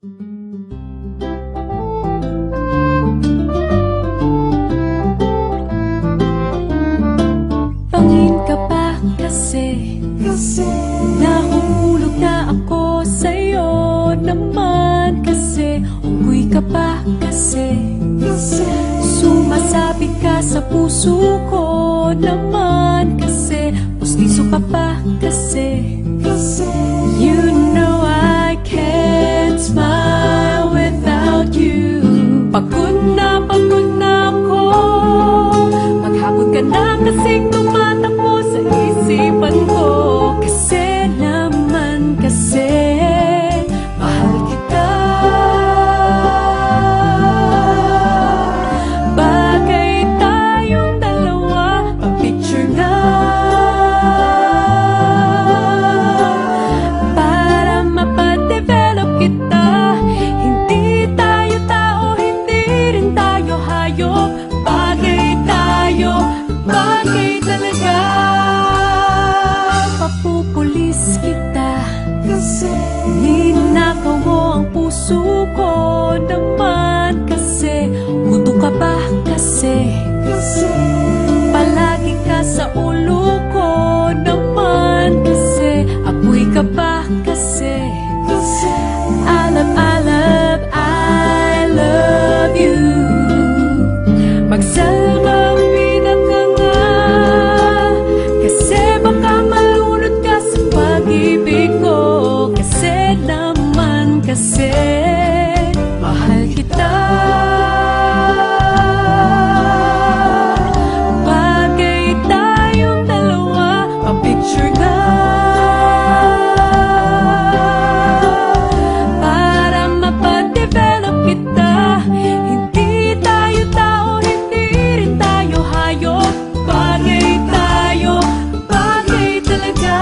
Pangin ka pa kasi nahuhulog na ako sa'yo naman kasi unggoy ka pa kasi sumasabi ka sa puso ko naman kasi pustiso ka pa kasi you know I can't smile without you. Pagod na ako, maghapon ka na kasing tumatakbo sa isipan ko. Kasi naman kasi mahal kita. Bagay tayong dalawa, pa-picture na para mapadevelop kita. Hindi tayo tao, hindi rin tayo hayop. Bagay tayo, bagay talaga. Papupulis kita kasi ninakaw mo ang puso ko naman kasi gusto ka ba kasi palagi ka sa ulo ko naman kasi apoy ka ba kasi I love you. Magsalapit ka nga kasi baka malunod ka sa pag-ibig ko. Kasi naman kasi mahal kita. Bagay tayong dalawa, pa-picture nga para mapadevelop kita. Hindi tayo tao, hindi rin tayo hayop. Bagay tayo, bagay talaga.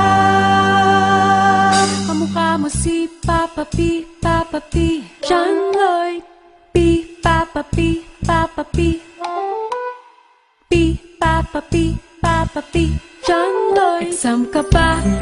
Kamukha mo si Papa P, Papa P, John Lloyd P, Papa P, Papa P, P, Papa P, Papa P, John Lloyd. Exam ka ba?